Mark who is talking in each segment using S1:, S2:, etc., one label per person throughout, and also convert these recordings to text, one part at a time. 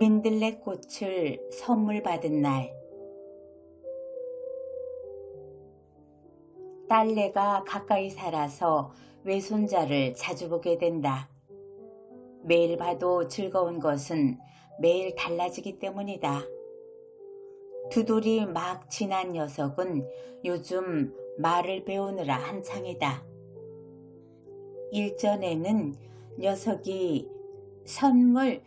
S1: 민들레꽃을 선물 받은 날, 딸내가 가까이 살아서 외손자를 자주 보게 된다. 매일 봐도 즐거운 것은 매일 달라지기 때문이다. 두 돌이 막 지난 녀석은 요즘 말을 배우느라 한창이다. 일전에는 녀석이 선물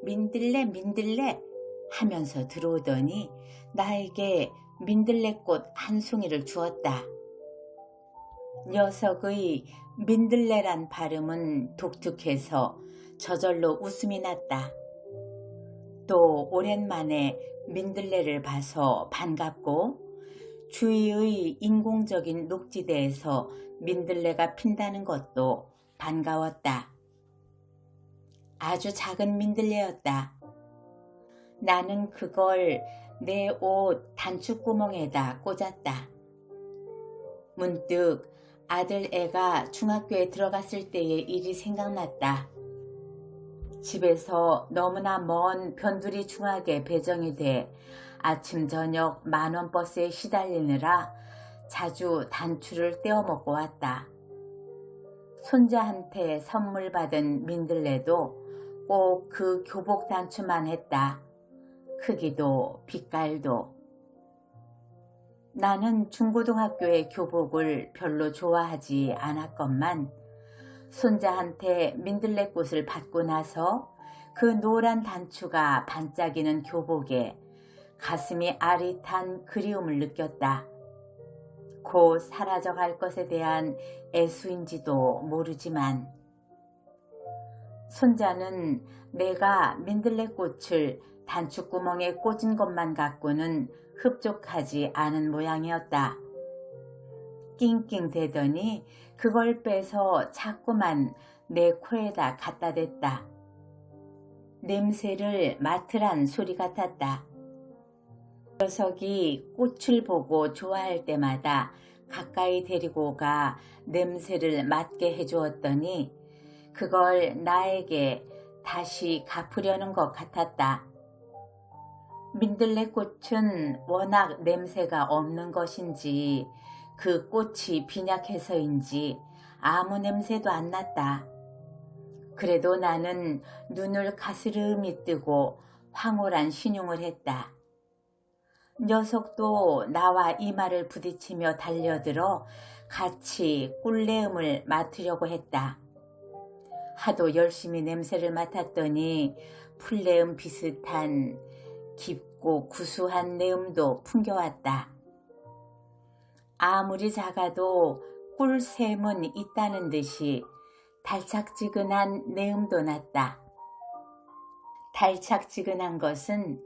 S1: 민들레 하면서 들어오더니 나에게 민들레꽃 한 송이를 주었다. 녀석의 민들레란 발음은 독특해서 저절로 웃음이 났다. 또 오랜만에 민들레를 봐서 반갑고 주위의 인공적인 녹지대에서 민들레가 핀다는 것도 반가웠다. 아주 작은 민들레였다. 나는 그걸 내 옷 단추구멍에다 꽂았다. 문득 아들 애가 중학교에 들어갔을 때의 일이 생각났다. 집에서 너무나 먼 변두리 중학에 배정이 돼 아침 저녁 만원 버스에 시달리느라 자주 단추를 떼어 먹고 왔다. 손자한테 선물 받은 민들레도 꼭 그 교복 단추만 했다. 크기도 빛깔도. 나는 중고등학교의 교복을 별로 좋아하지 않았건만 손자한테 민들레꽃을 받고 나서 그 노란 단추가 반짝이는 교복에 가슴이 아릿한 그리움을 느꼈다. 곧 사라져갈 것에 대한 애수인지도 모르지만 손자는 내가 민들레꽃을 단추구멍에 꽂은 것만 갖고는 흡족하지 않은 모양이었다. 낑낑대더니 그걸 빼서 자꾸만 내 코에다 갖다 댔다. 냄새를 맡으란 소리 같았다. 녀석이 꽃을 보고 좋아할 때마다 가까이 데리고 가 냄새를 맡게 해주었더니 그걸 나에게 다시 갚으려는 것 같았다. 민들레꽃은 워낙 냄새가 없는 것인지 그 꽃이 빈약해서인지 아무 냄새도 안 났다. 그래도 나는 눈을 가스름이 뜨고 황홀한 신용을 했다. 녀석도 나와 이마를 부딪히며 달려들어 같이 꿀내음을 맡으려고 했다. 하도 열심히 냄새를 맡았더니 풀내음 비슷한 깊고 구수한 내음도 풍겨왔다. 아무리 작아도 꿀샘은 있다는 듯이 달짝지근한 내음도 났다. 달짝지근한 것은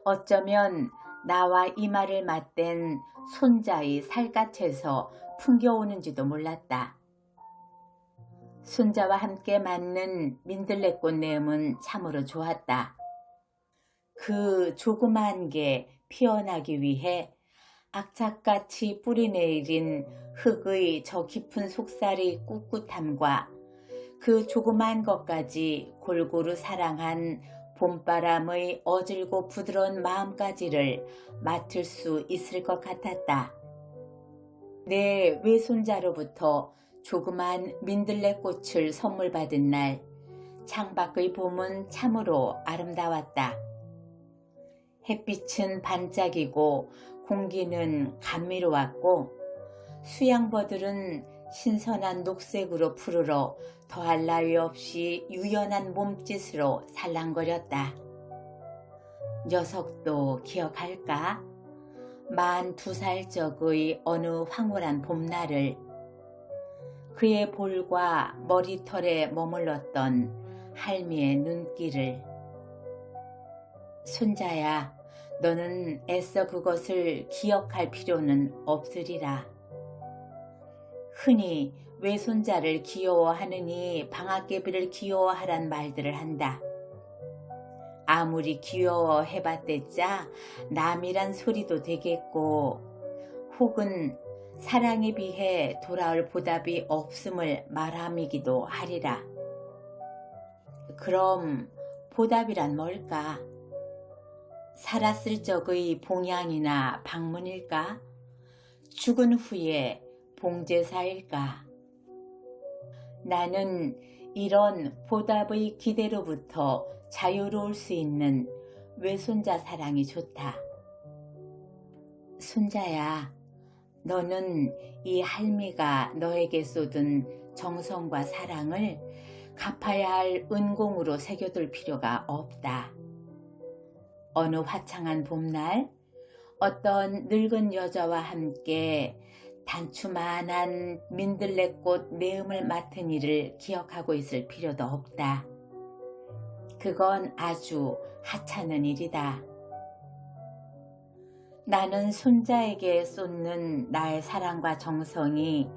S1: 어쩌면 나와 이마를 맞댄 손자의 살갗에서 풍겨오는지도 몰랐다. 손자와 함께 맞는 민들레꽃 내음은 참으로 좋았다. 그 조그만 게 피어나기 위해 악착같이 뿌리내린 흙의 저 깊은 속살의 꿋꿋함과 그 조그만 것까지 골고루 사랑한 봄바람의 어질고 부드러운 마음까지를 맡을 수 있을 것 같았다. 내 외손자로부터 조그만 민들레꽃을 선물 받은 날, 창밖의 봄은 참으로 아름다웠다. 햇빛은 반짝이고 공기는 감미로웠고 수양버들은 신선한 녹색으로 푸르러 더할 나위 없이 유연한 몸짓으로 살랑거렸다. 녀석도 기억할까? 42살 적의 어느 황홀한 봄날을 그의 볼과 머리털에 머물렀던 할미의 눈길을. 손자야, 너는 애써 그것을 기억할 필요는 없으리라. 흔히 외손자를 귀여워하느니 방앗개비를 귀여워하란 말들을 한다. 아무리 귀여워해봤댔자 남이란 소리도 되겠고 혹은 사랑에 비해 돌아올 보답이 없음을 말함이기도 하리라. 그럼 보답이란 뭘까? 살았을 적의 봉양이나 방문일까? 죽은 후에 봉제사일까? 나는 이런 보답의 기대로부터 자유로울 수 있는 외손자 사랑이 좋다. 손자야, 너는 이 할미가 너에게 쏟은 정성과 사랑을 갚아야 할 은공으로 새겨둘 필요가 없다. 어느 화창한 봄날 어떤 늙은 여자와 함께 단추만한 민들레꽃 내음을 맡은 일을 기억하고 있을 필요도 없다. 그건 아주 하찮은 일이다. 나는 손자에게 쏟는 나의 사랑과 정성이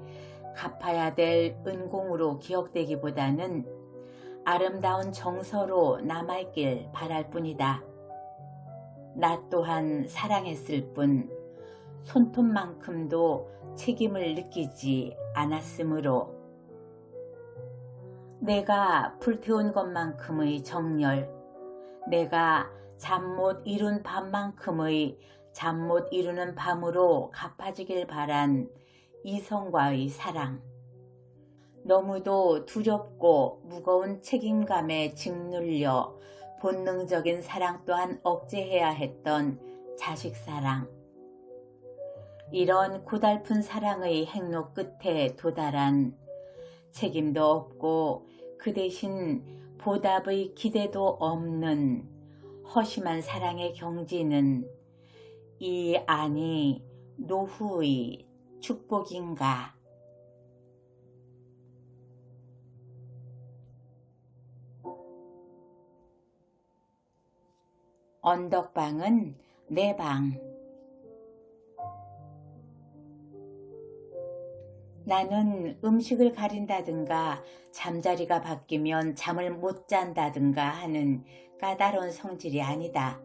S1: 갚아야 될 은공으로 기억되기보다는 아름다운 정서로 남아있길 바랄 뿐이다. 나 또한 사랑했을 뿐 손톱만큼도 책임을 느끼지 않았으므로 내가 불태운 것만큼의 정열, 내가 잠 못 이룬 밤만큼의 잠 못 이루는 밤으로 갚아주길 바란 이성과의 사랑, 너무도 두렵고 무거운 책임감에 짓눌려 본능적인 사랑 또한 억제해야 했던 자식 사랑, 이런 고달픈 사랑의 행로 끝에 도달한 책임도 없고 그 대신 보답의 기대도 없는 허심한 사랑의 경지는 이 안이 노후의 축복인가? 언덕방은 내 방. 나는 음식을 가린다든가 잠자리가 바뀌면 잠을 못 잔다든가 하는 까다로운 성질이 아니다.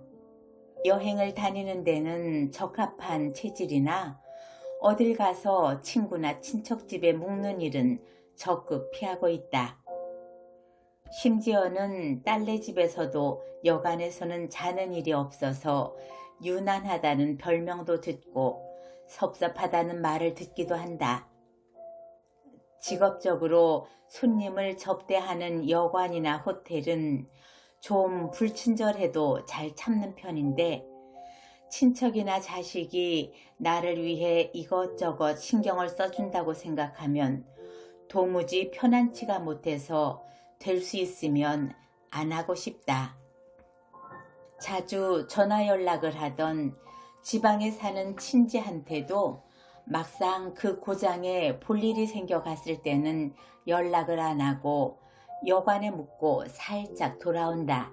S1: 여행을 다니는 데는 적합한 체질이나 어딜 가서 친구나 친척 집에 묵는 일은 적극 피하고 있다. 심지어는 딸네 집에서도 여간에서는 자는 일이 없어서 유난하다는 별명도 듣고 섭섭하다는 말을 듣기도 한다. 직업적으로 손님을 접대하는 여관이나 호텔은 좀 불친절해도 잘 참는 편인데 친척이나 자식이 나를 위해 이것저것 신경을 써준다고 생각하면 도무지 편안치가 못해서 될 수 있으면 안 하고 싶다. 자주 전화 연락을 하던 지방에 사는 친지한테도 막상 그 고장에 볼 일이 생겨갔을 때는 연락을 안 하고 여관에 묵고 살짝 돌아온다.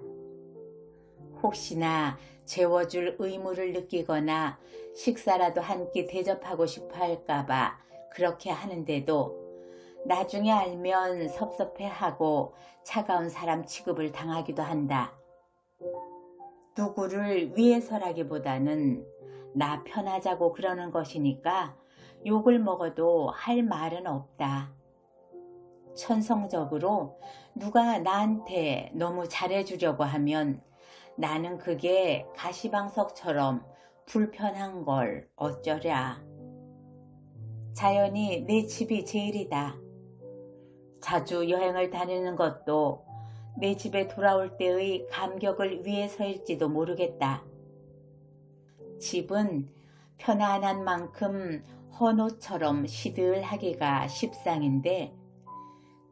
S1: 혹시나 재워줄 의무를 느끼거나 식사라도 한 끼 대접하고 싶어 할까봐 그렇게 하는데도 나중에 알면 섭섭해하고 차가운 사람 취급을 당하기도 한다. 누구를 위해서라기보다는 나 편하자고 그러는 것이니까 욕을 먹어도 할 말은 없다. 천성적으로 누가 나한테 너무 잘해주려고 하면 나는 그게 가시방석처럼 불편한 걸 어쩌랴. 자연히 내 집이 제일이다. 자주 여행을 다니는 것도 내 집에 돌아올 때의 감격을 위해서일지도 모르겠다. 집은 편안한 만큼 헌옷처럼 시들하기가 십상인데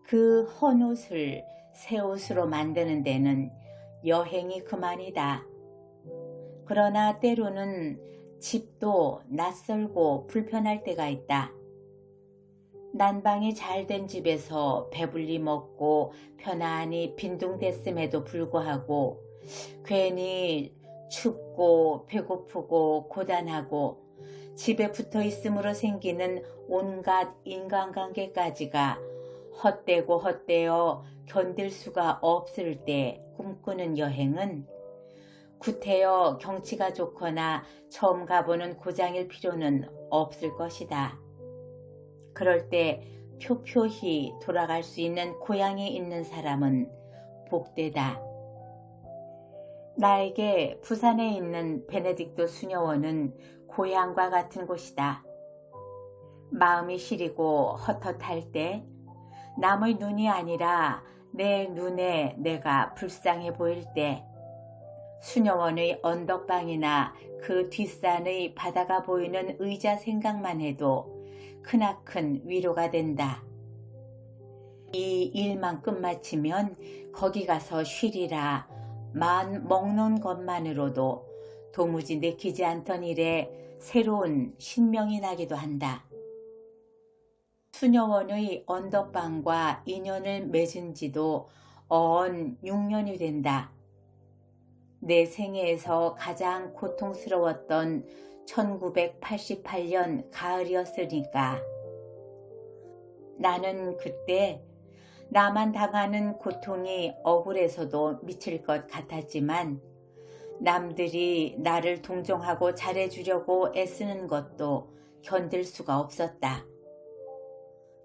S1: 그 헌옷을 새 옷으로 만드는 데는 여행이 그만이다. 그러나 때로는 집도 낯설고 불편할 때가 있다. 난방이 잘 된 집에서 배불리 먹고 편안히 빈둥댔음에도 불구하고 괜히 춥고 배고프고 고단하고 집에 붙어 있음으로 생기는 온갖 인간관계까지가 헛되고 헛되어 견딜 수가 없을 때 꿈꾸는 여행은 구태여 경치가 좋거나 처음 가보는 고장일 필요는 없을 것이다. 그럴 때 표표히 돌아갈 수 있는 고향이 있는 사람은 복되다. 나에게 부산에 있는 베네딕토 수녀원은 고향과 같은 곳이다. 마음이 시리고 헛헛할 때 남의 눈이 아니라 내 눈에 내가 불쌍해 보일 때 수녀원의 언덕방이나 그 뒷산의 바다가 보이는 의자 생각만 해도 크나큰 위로가 된다. 이 일만 끝마치면 거기 가서 쉬리라 만 먹는 것만으로도 도무지 내키지 않던 일에 새로운 신명이 나기도 한다. 수녀원의 언덕방과 인연을 맺은 지도 어언 6년이 된다. 내 생애에서 가장 고통스러웠던 1988년 가을이었으니까. 나는 그때 나만 당하는 고통이 억울해서도 미칠 것 같았지만 남들이 나를 동정하고 잘해주려고 애쓰는 것도 견딜 수가 없었다.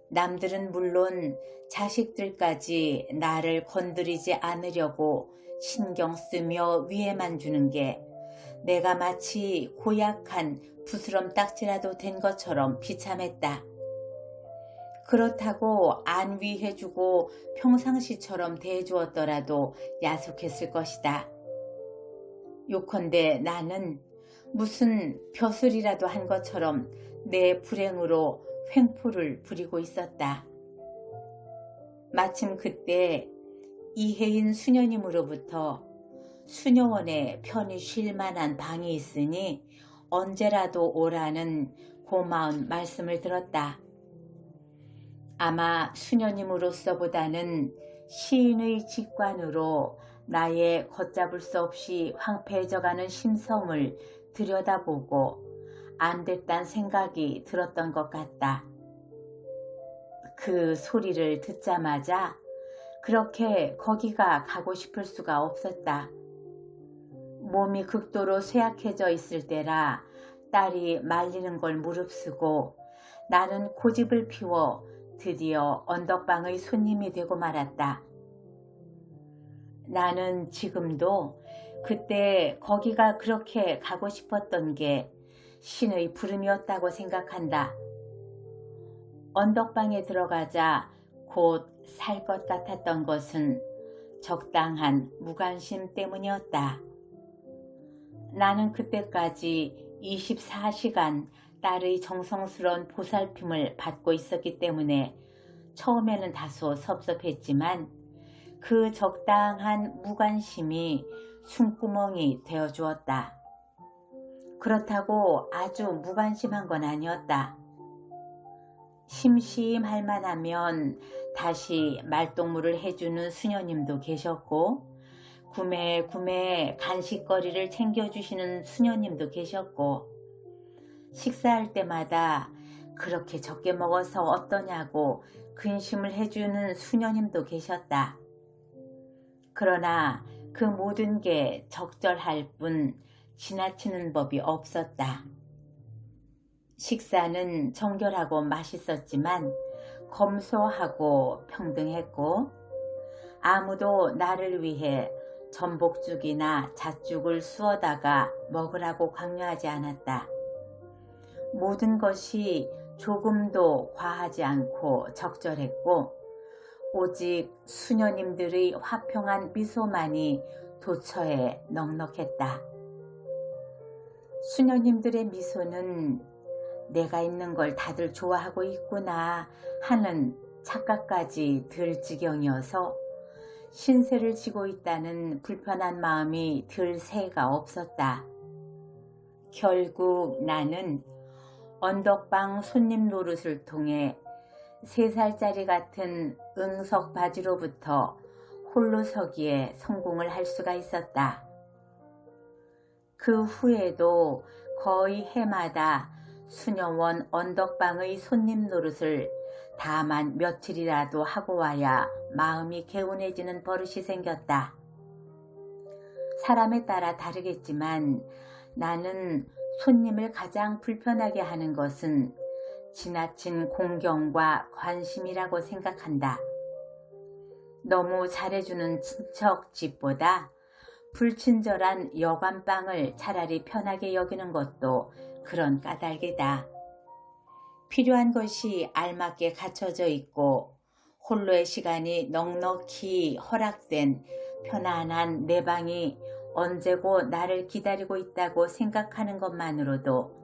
S1: 남들은 물론 자식들까지 나를 건드리지 않으려고 신경 쓰며 위해만 주는 게 내가 마치 고약한 부스럼 딱지라도 된 것처럼 비참했다. 그렇다고 안 위해주고 평상시처럼 대해주었더라도 야속했을 것이다. 요컨대 나는 무슨 벼슬이라도 한 것처럼 내 불행으로 횡포를 부리고 있었다. 마침 그때 이혜인 수녀님으로부터 수녀원에 편히 쉴 만한 방이 있으니 언제라도 오라는 고마운 말씀을 들었다. 아마 수녀님으로서보다는 시인의 직관으로 나의 걷잡을 수 없이 황폐해져가는 심성을 들여다보고 안 됐단 생각이 들었던 것 같다. 그 소리를 듣자마자 그렇게 거기가 가고 싶을 수가 없었다. 몸이 극도로 쇠약해져 있을 때라 딸이 말리는 걸 무릅쓰고 나는 고집을 피워 드디어 언덕방의 손님이 되고 말았다. 나는 지금도 그때 거기가 그렇게 가고 싶었던 게 신의 부름이었다고 생각한다. 언덕방에 들어가자 곧 살 것 같았던 것은 적당한 무관심 때문이었다. 나는 그때까지 24시간 딸의 정성스러운 보살핌을 받고 있었기 때문에 처음에는 다소 섭섭했지만 그 적당한 무관심이 숨구멍이 되어주었다. 그렇다고 아주 무관심한 건 아니었다. 심심할 만하면 다시 말동무를 해주는 수녀님도 계셨고 구매구매 간식거리를 챙겨주시는 수녀님도 계셨고 식사할 때마다 그렇게 적게 먹어서 어떠냐고 근심을 해주는 수녀님도 계셨다. 그러나 그 모든 게 적절할 뿐 지나치는 법이 없었다. 식사는 정결하고 맛있었지만 검소하고 평등했고 아무도 나를 위해 전복죽이나 잣죽을 쑤어다가 먹으라고 강요하지 않았다. 모든 것이 조금도 과하지 않고 적절했고 오직 수녀님들의 화평한 미소만이 도처에 넉넉했다. 수녀님들의 미소는 내가 있는 걸 다들 좋아하고 있구나 하는 착각까지 들 지경이어서 신세를 지고 있다는 불편한 마음이 들 새가 없었다. 결국 나는 언덕방 손님 노릇을 통해 3살짜리 같은 응석 바지로부터 홀로 서기에 성공을 할 수가 있었다. 그 후에도 거의 해마다 수녀원 언덕방의 손님 노릇을 다만 며칠이라도 하고 와야 마음이 개운해지는 버릇이 생겼다. 사람에 따라 다르겠지만 나는 손님을 가장 불편하게 하는 것은 지나친 공경과 관심이라고 생각한다. 너무 잘해주는 친척 집보다 불친절한 여관방을 차라리 편하게 여기는 것도 그런 까닭이다. 필요한 것이 알맞게 갖춰져 있고 홀로의 시간이 넉넉히 허락된 편안한 내 방이 언제고 나를 기다리고 있다고 생각하는 것만으로도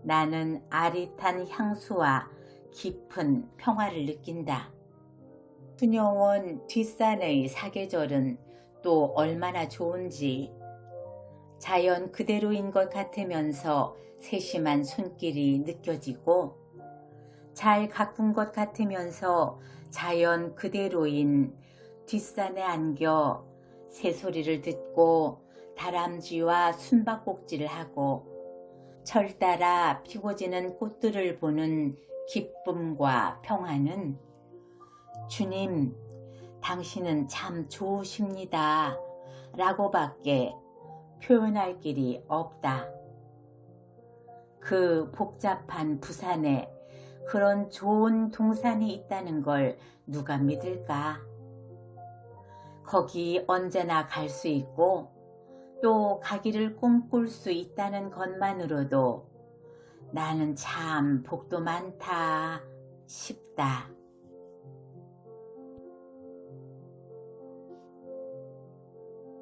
S1: 나는 아릿한 향수와 깊은 평화를 느낀다. 수녀원 뒷산의 사계절은 또 얼마나 좋은지. 자연 그대로인 것 같으면서 세심한 손길이 느껴지고 잘 가꾼 것 같으면서 자연 그대로인 뒷산에 안겨 새소리를 듣고 다람쥐와 숨바꼭질을 하고 철 따라 피고 지는 꽃들을 보는 기쁨과 평화는 주님, 당신은 참 좋으십니다 라고밖에 표현할 길이 없다. 그 복잡한 부산에 그런 좋은 동산이 있다는 걸 누가 믿을까? 거기 언제나 갈 수 있고 또 가기를 꿈꿀 수 있다는 것만으로도 나는 참 복도 많다 싶다.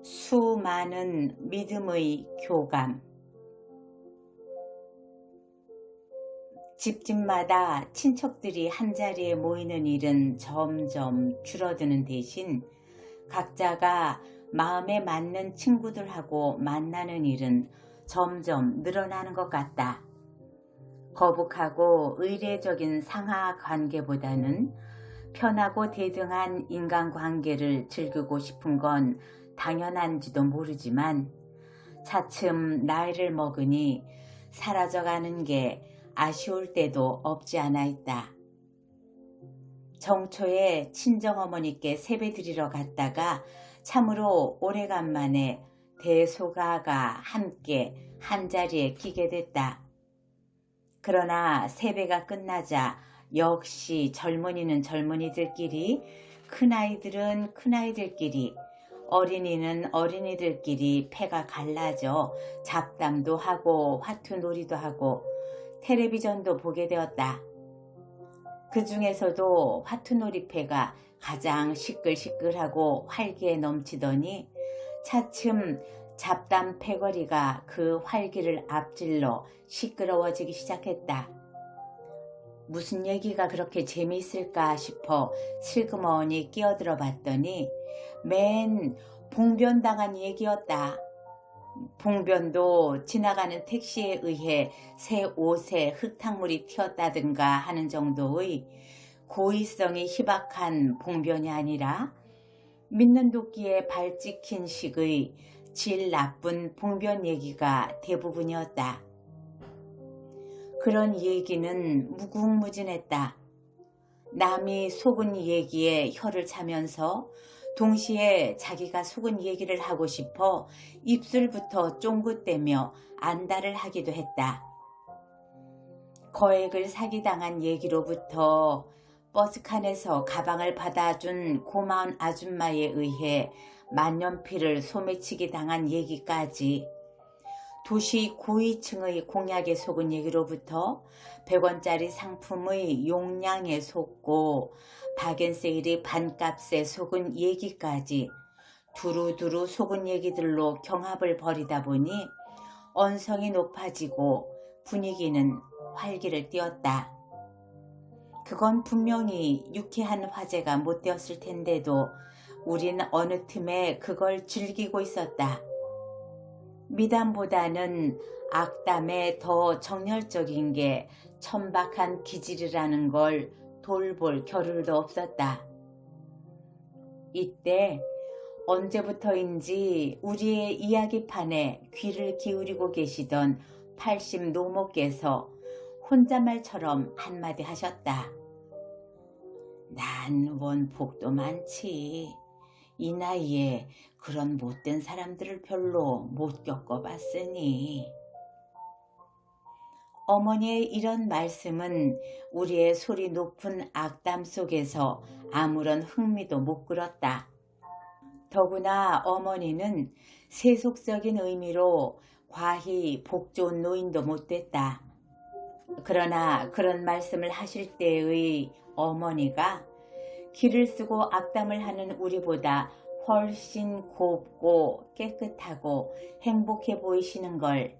S1: 수많은 믿음의 교감. 집집마다 친척들이 한자리에 모이는 일은 점점 줄어드는 대신 각자가 마음에 맞는 친구들하고 만나는 일은 점점 늘어나는 것 같다. 거북하고 의례적인 상하 관계보다는 편하고 대등한 인간관계를 즐기고 싶은 건 당연한지도 모르지만 차츰 나이를 먹으니 사라져가는 게 아쉬울 때도 없지 않아 있다. 정초에 친정어머니께 세배 드리러 갔다가 참으로 오래간만에 대소가가 함께 한자리에 끼게 됐다. 그러나 세배가 끝나자 역시 젊은이는 젊은이들끼리, 큰아이들은 큰아이들끼리, 어린이는 어린이들끼리 패가 갈라져 잡담도 하고 화투놀이도 하고 텔레비전도 보게 되었다. 그 중에서도 화투놀이패가 가장 시끌시끌하고 활기에 넘치더니 차츰 잡담 패거리가 그 활기를 앞질러 시끄러워지기 시작했다. 무슨 얘기가 그렇게 재미있을까 싶어 슬그머니 끼어들어 봤더니 맨 봉변당한 얘기였다. 봉변도 지나가는 택시에 의해 새 옷에 흙탕물이 튀었다든가 하는 정도의 고의성이 희박한 봉변이 아니라 믿는 도끼에 발 찍힌 식의 질 나쁜 봉변 얘기가 대부분이었다. 그런 얘기는 무궁무진했다. 남이 속은 얘기에 혀를 차면서 동시에 자기가 속은 얘기를 하고 싶어 입술부터 쫑긋대며 안달을 하기도 했다. 거액을 사기당한 얘기로부터 버스칸에서 가방을 받아준 고마운 아줌마에 의해 만년필을 소매치기 당한 얘기까지, 도시 고위층의 공약에 속은 얘기로부터 100원짜리 상품의 용량에 속고 바겐세일이 반값에 속은 얘기까지 두루두루 속은 얘기들로 경합을 벌이다 보니 언성이 높아지고 분위기는 활기를 띠었다. 그건 분명히 유쾌한 화제가 못 되었을 텐데도 우린 어느 틈에 그걸 즐기고 있었다. 미담보다는 악담에 더 정열적인 게 천박한 기질이라는 걸 돌볼 겨를도 없었다. 이때 언제부터인지 우리의 이야기판에 귀를 기울이고 계시던 80 노모께서 혼잣말처럼 한마디 하셨다. 난 원 복도 많지. 이 나이에 그런 못된 사람들을 별로 못 겪어봤으니. 어머니의 이런 말씀은 우리의 소리 높은 악담 속에서 아무런 흥미도 못 끌었다. 더구나 어머니는 세속적인 의미로 과히 복 좋은 노인도 못됐다. 그러나 그런 말씀을 하실 때의 어머니가 기를 쓰고 악담을 하는 우리보다 훨씬 곱고 깨끗하고 행복해 보이시는 걸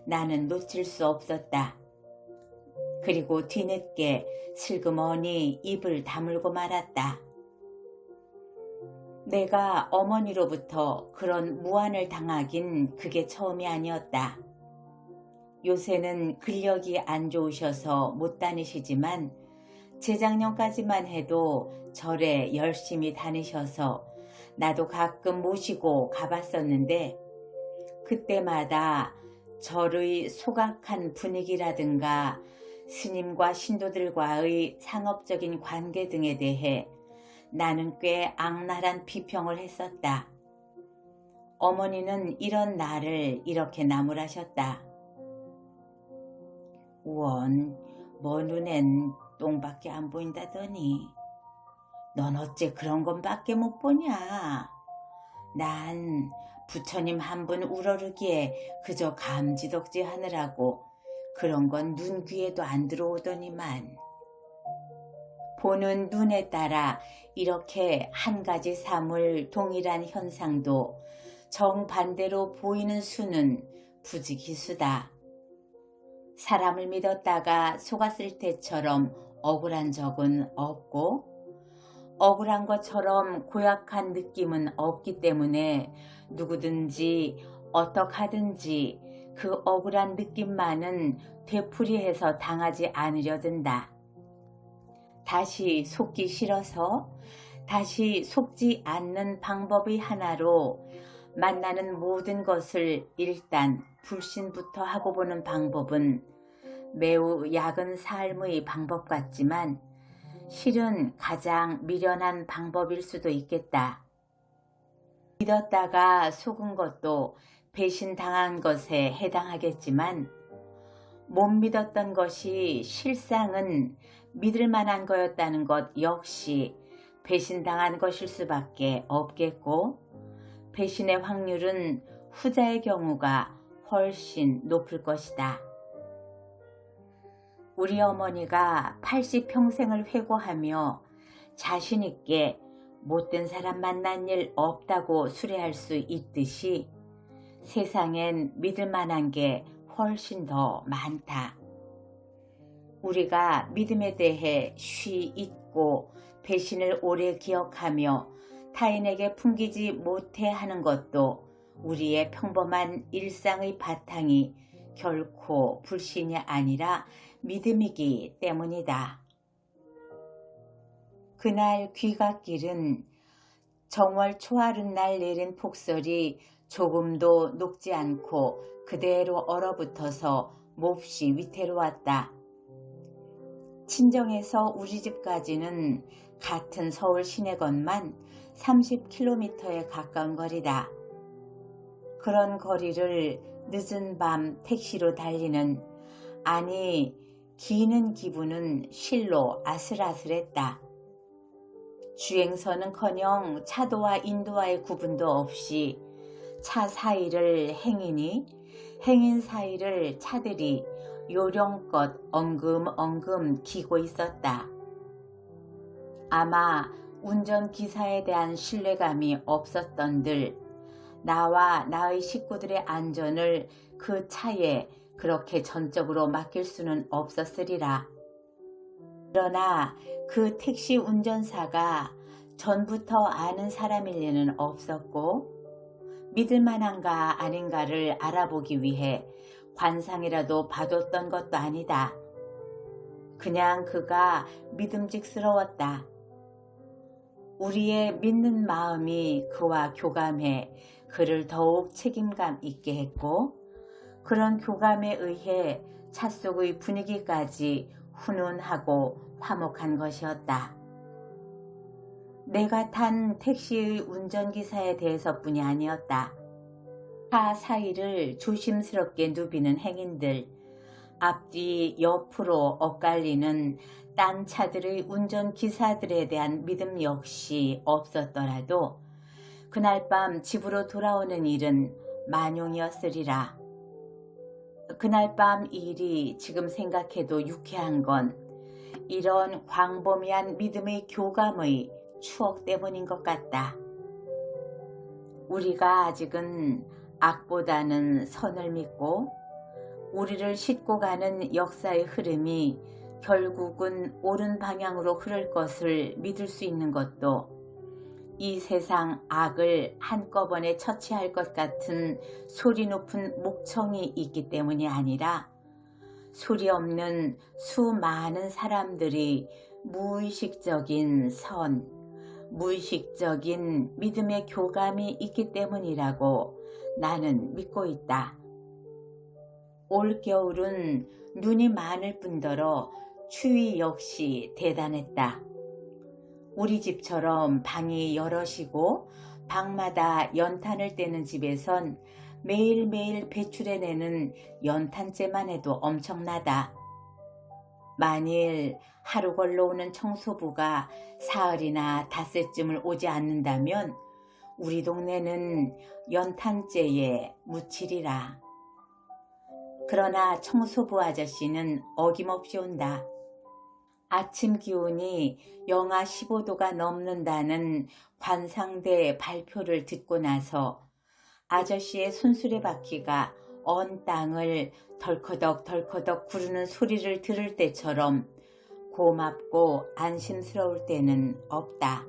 S1: 나는 놓칠 수 없었다. 그리고 뒤늦게 슬그머니 입을 다물고 말았다. 내가 어머니로부터 그런 무안을 당하긴 그게 처음이 아니었다. 요새는 근력이 안 좋으셔서 못 다니시지만 재작년까지만 해도 절에 열심히 다니셔서 나도 가끔 모시고 가봤었는데 그때마다 절의 소각한 분위기라든가 스님과 신도들과의 상업적인 관계 등에 대해 나는 꽤 악랄한 비평을 했었다. 어머니는 이런 나를 이렇게 나무라셨다. 우원, 뭐 눈엔 똥밖에 안 보인다더니 넌 어째 그런 건밖에 못 보냐. 난 부처님 한 분 우러르기에 그저 감지덕지 하느라고 그런 건 눈 귀에도 안 들어오더니만. 보는 눈에 따라 이렇게 한 가지 사물 동일한 현상도 정반대로 보이는 수는 부지기수다. 사람을 믿었다가 속았을 때처럼 억울한 적은 없고 억울한 것처럼 고약한 느낌은 없기 때문에 누구든지 어떡하든지 그 억울한 느낌만은 되풀이해서 당하지 않으려 든다. 다시 속기 싫어서 다시 속지 않는 방법의 하나로 만나는 모든 것을 일단 불신부터 하고 보는 방법은 매우 약은 삶의 방법 같지만 실은 가장 미련한 방법일 수도 있겠다. 믿었다가 속은 것도 배신당한 것에 해당하겠지만 못 믿었던 것이 실상은 믿을 만한 거였다는 것 역시 배신당한 것일 수밖에 없겠고 배신의 확률은 후자의 경우가 훨씬 높을 것이다. 우리 어머니가 80평생을 회고하며 자신있게 못된 사람 만난 일 없다고 수레할 수 있듯이 세상엔 믿을 만한 게 훨씬 더 많다. 우리가 믿음에 대해 쉬 잊고 배신을 오래 기억하며 타인에게 풍기지 못해 하는 것도 우리의 평범한 일상의 바탕이 결코 불신이 아니라 믿음이기 때문이다. 그날 귀갓길은 정월 초하룻날 내린 폭설이 조금도 녹지 않고 그대로 얼어붙어서 몹시 위태로웠다. 친정에서 우리 집까지는 같은 서울 시내건만 30km에 가까운 거리다. 그런 거리를 늦은 밤 택시로 달리는 아니 기는 기분은 실로 아슬아슬했다. 주행선은커녕 차도와 인도와의 구분도 없이 차 사이를 행인이 행인 사이를 차들이 요령껏 엉금엉금 기고 있었다. 아마 운전기사에 대한 신뢰감이 없었던들 나와 나의 식구들의 안전을 그 차에 그렇게 전적으로 맡길 수는 없었으리라. 그러나 그 택시 운전사가 전부터 아는 사람일 리는 없었고 믿을 만한가 아닌가를 알아보기 위해 관상이라도 봐뒀던 것도 아니다. 그냥 그가 믿음직스러웠다. 우리의 믿는 마음이 그와 교감해 그를 더욱 책임감 있게 했고 그런 교감에 의해 차 속의 분위기까지 훈훈하고 화목한 것이었다. 내가 탄 택시의 운전기사에 대해서뿐이 아니었다. 차 사이를 조심스럽게 누비는 행인들, 앞뒤 옆으로 엇갈리는 딴 차들의 운전기사들에 대한 믿음 역시 없었더라도 그날 밤 집으로 돌아오는 일은 만용이었으리라. 그날 밤 일이 지금 생각해도 유쾌한 건 이런 광범위한 믿음의 교감의 추억 때문인 것 같다. 우리가 아직은 악보다는 선을 믿고 우리를 싣고 가는 역사의 흐름이 결국은 옳은 방향으로 흐를 것을 믿을 수 있는 것도 이 세상 악을 한꺼번에 처치할 것 같은 소리 높은 목청이 있기 때문이 아니라 소리 없는 수많은 사람들이 무의식적인 선, 무의식적인 믿음의 교감이 있기 때문이라고 나는 믿고 있다. 올겨울은 눈이 많을 뿐더러 추위 역시 대단했다. 우리 집처럼 방이 여럿이고 방마다 연탄을 떼는 집에선 매일매일 배출해내는 연탄재만 해도 엄청나다. 만일 하루 걸러 오는 청소부가 사흘이나 닷새쯤을 오지 않는다면 우리 동네는 연탄재에 묻히리라. 그러나 청소부 아저씨는 어김없이 온다. 아침 기온이 영하 15도가 넘는다는 관상대 발표를 듣고 나서 아저씨의 손수레 바퀴가 언 땅을 덜커덕 구르는 소리를 들을 때처럼 고맙고 안심스러울 때는 없다.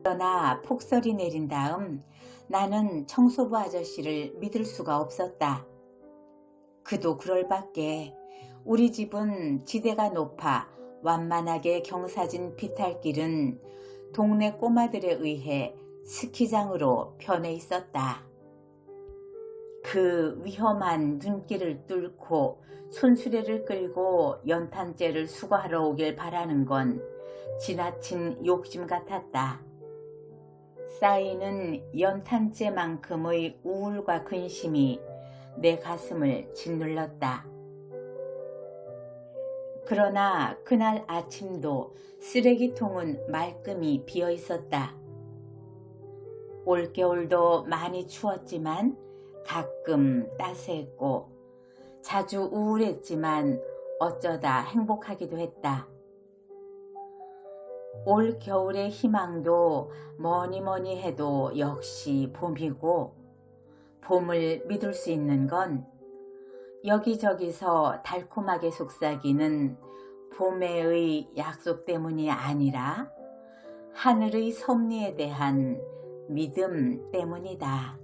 S1: 그러나 폭설이 내린 다음 나는 청소부 아저씨를 믿을 수가 없었다. 그도 그럴 밖에 우리 집은 지대가 높아 완만하게 경사진 비탈길은 동네 꼬마들에 의해 스키장으로 변해 있었다. 그 위험한 눈길을 뚫고 손수레를 끌고 연탄재를 수거하러 오길 바라는 건 지나친 욕심 같았다. 쌓이는 연탄재만큼의 우울과 근심이 내 가슴을 짓눌렀다. 그러나 그날 아침도 쓰레기통은 말끔히 비어 있었다. 올겨울도 많이 추웠지만 가끔 따스했고 자주 우울했지만 어쩌다 행복하기도 했다. 올겨울의 희망도 뭐니 해도 역시 봄이고 봄을 믿을 수 있는 건 여기저기서 달콤하게 속삭이는 봄의 약속 때문이 아니라 하늘의 섭리에 대한 믿음 때문이다.